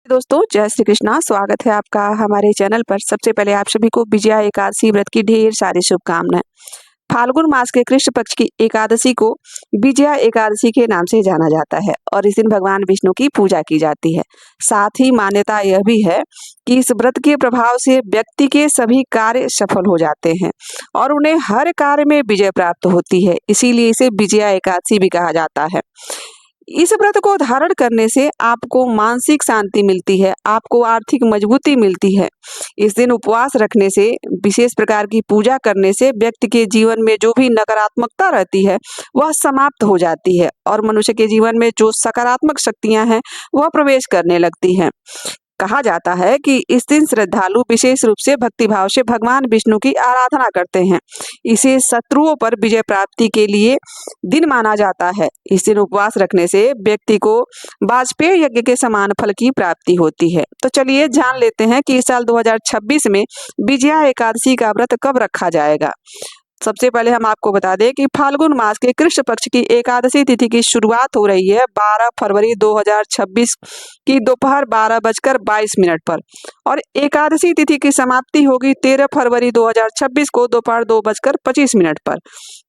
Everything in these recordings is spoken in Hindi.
दोस्तों, जय श्री कृष्णा। स्वागत है आपका हमारे चैनल पर। सबसे पहले आप सभी को विजया एकादशी व्रत की ढेर सारी शुभकामनाएं। फाल्गुन मास के कृष्ण पक्ष की एकादशी को विजया एकादशी के नाम से जाना जाता है और इस दिन भगवान विष्णु की पूजा की जाती है। साथ ही मान्यता यह भी है कि इस व्रत के प्रभाव से व्यक्ति के सभी कार्य सफल हो जाते हैं और उन्हें हर कार्य में विजय प्राप्त होती है। इसीलिए इसे विजया एकादशी भी कहा जाता है। इस व्रत को धारण करने से आपको मानसिक शांति मिलती है, आपको आर्थिक मजबूती मिलती है। इस दिन उपवास रखने से, विशेष प्रकार की पूजा करने से व्यक्ति के जीवन में जो भी नकारात्मकता रहती है वह समाप्त हो जाती है और मनुष्य के जीवन में जो सकारात्मक शक्तियां हैं वह प्रवेश करने लगती हैं। कहा जाता है कि इस दिन श्रद्धालु विशेष रूप से भक्तिभाव से भगवान विष्णु की आराधना करते हैं। इसे शत्रुओं पर विजय प्राप्ति के लिए दिन माना जाता है। इस दिन उपवास रखने से व्यक्ति को वाजपेय यज्ञ के समान फल की प्राप्ति होती है। तो चलिए जान लेते हैं कि इस साल 2026 में विजया एकादशी का व्रत कब रखा जाएगा। सबसे पहले हम आपको बता दें कि फाल्गुन मास के कृष्ण पक्ष की एकादशी तिथि की शुरुआत हो रही है 12 फरवरी 2026 की दोपहर 12:22 पर और एकादशी तिथि की समाप्ति होगी 13 फरवरी 2026 को दोपहर 2:25 पर।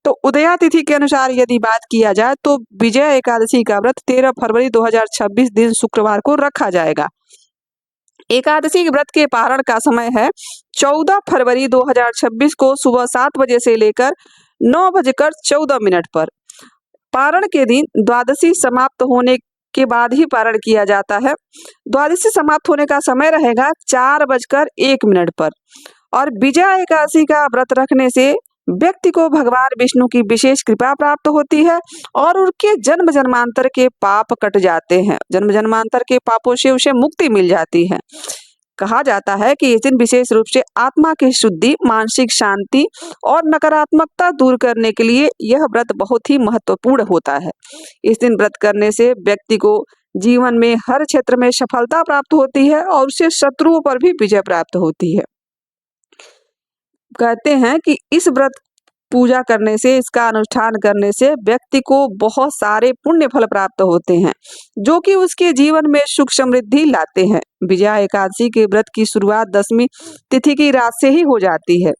तो उदया तिथि के अनुसार यदि बात किया जाए तो विजय एकादशी का व्रत 13 फरवरी 2026 दिन शुक्रवार को रखा जाएगा। एकादशी व्रत के पारण का समय है 14 फरवरी 2026 को सुबह 7 बजे से लेकर 9:14 पर। पारण के दिन द्वादशी समाप्त होने के बाद ही पारण किया जाता है। द्वादशी समाप्त होने का समय रहेगा 4:01 पर और विजया एकादशी का व्रत रखने से व्यक्ति को भगवान विष्णु की विशेष कृपा प्राप्त होती है और उनके जन्म जन्मांतर के पाप कट जाते हैं। जन्म जन्मांतर के पापों से उसे मुक्ति मिल जाती है। कहा जाता है कि इस दिन विशेष रूप से आत्मा की शुद्धि, मानसिक शांति और नकारात्मकता दूर करने के लिए यह व्रत बहुत ही महत्वपूर्ण होता है। इस दिन व्रत करने से व्यक्ति को जीवन में हर क्षेत्र में सफलता प्राप्त होती है और उसे शत्रुओं पर भी विजय प्राप्त होती है। कहते हैं कि इस व्रत पूजा करने से, इसका अनुष्ठान करने से व्यक्ति को बहुत सारे पुण्य फल प्राप्त होते हैं जो कि उसके जीवन में सुख समृद्धि लाते हैं। विजया एकादशी के व्रत की शुरुआत 10वीं तिथि की रात से ही हो जाती है।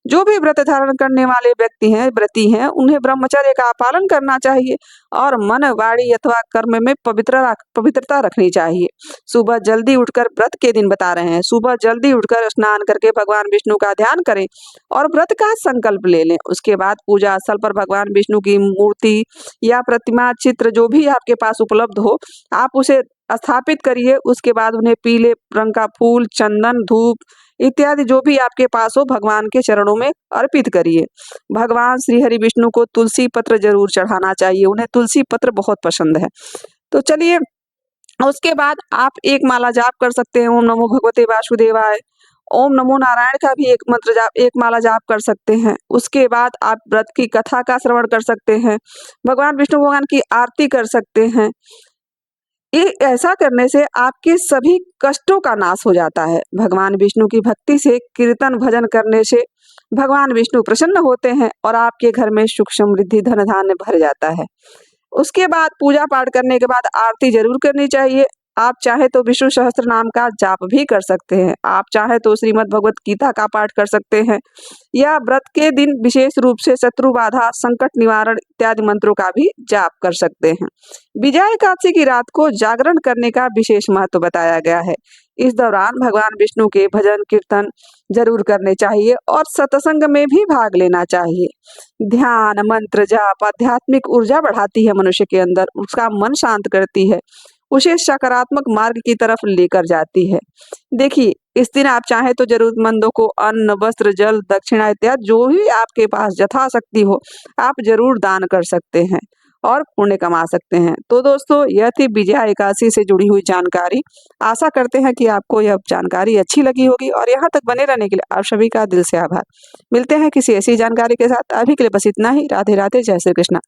जो भी व्रत धारण करने वाले व्यक्ति हैं, व्रती हैं, उन्हें ब्रह्मचर्य का पालन करना चाहिए और मन, वाणी अथवा कर्म में पवित्रता रखनी चाहिए। सुबह जल्दी उठकर, व्रत के दिन बता रहे हैं, सुबह जल्दी उठकर स्नान करके भगवान विष्णु का ध्यान करें और व्रत का संकल्प ले लें। उसके बाद पूजा स्थल पर भगवान विष्णु की मूर्ति या प्रतिमा, चित्र जो भी आपके पास उपलब्ध हो, आप उसे स्थापित करिए। उसके बाद उन्हें पीले रंग का फूल, चंदन, धूप इत्यादि जो भी आपके पास हो भगवान के चरणों में अर्पित करिए। भगवान श्री हरि विष्णु को तुलसी पत्र जरूर चढ़ाना चाहिए, उन्हें तुलसी पत्र बहुत पसंद है। तो चलिए, उसके बाद आप एक माला जाप कर सकते हैं, ओम नमो भगवते वासुदेवाय, ओम नमो नारायण का भी एक मंत्र जाप, एक माला जाप कर सकते हैं। उसके बाद आप व्रत की कथा का श्रवण कर सकते हैं, भगवान विष्णु भगवान की आरती कर सकते हैं। ये ऐसा करने से आपके सभी कष्टों का नाश हो जाता है। भगवान विष्णु की भक्ति से, कीर्तन भजन करने से भगवान विष्णु प्रसन्न होते हैं और आपके घर में सुख समृद्धि, धन धान्य भर जाता है। उसके बाद पूजा पाठ करने के बाद आरती जरूर करनी चाहिए। आप चाहे तो विष्णु सहस्त्र नाम का जाप भी कर सकते हैं, आप चाहे तो श्रीमद् भगवत गीता का पाठ कर सकते हैं या व्रत के दिन विशेष रूप से शत्रु बाधा, संकट निवारण इत्यादि मंत्रों का भी जाप कर सकते हैं। विजया एकादशी की रात को जागरण करने का विशेष महत्व बताया गया है। इस दौरान भगवान विष्णु के भजन कीर्तन जरूर करने चाहिए और सत्संग में भी भाग लेना चाहिए। ध्यान, मंत्र जाप आध्यात्मिक ऊर्जा बढ़ाती है मनुष्य के अंदर, उसका मन शांत करती है, उसे सकारात्मक मार्ग की तरफ लेकर जाती है। देखिए, इस दिन आप चाहे तो जरूरतमंदों को अन्न, वस्त्र, जल, दक्षिणा इत्यादि जो भी आपके पास यथाशक्ति हो, आप जरूर दान कर सकते हैं और पुण्य कमा सकते हैं। तो दोस्तों, यह थी विजया एकादशी से जुड़ी हुई जानकारी। आशा करते हैं कि आपको यह जानकारी अच्छी लगी होगी और यहाँ तक बने रहने के लिए आप सभी का दिल से आभार। मिलते हैं किसी ऐसी जानकारी के साथ। अभी के लिए बस इतना ही। राधे राधे, जय श्री कृष्णा।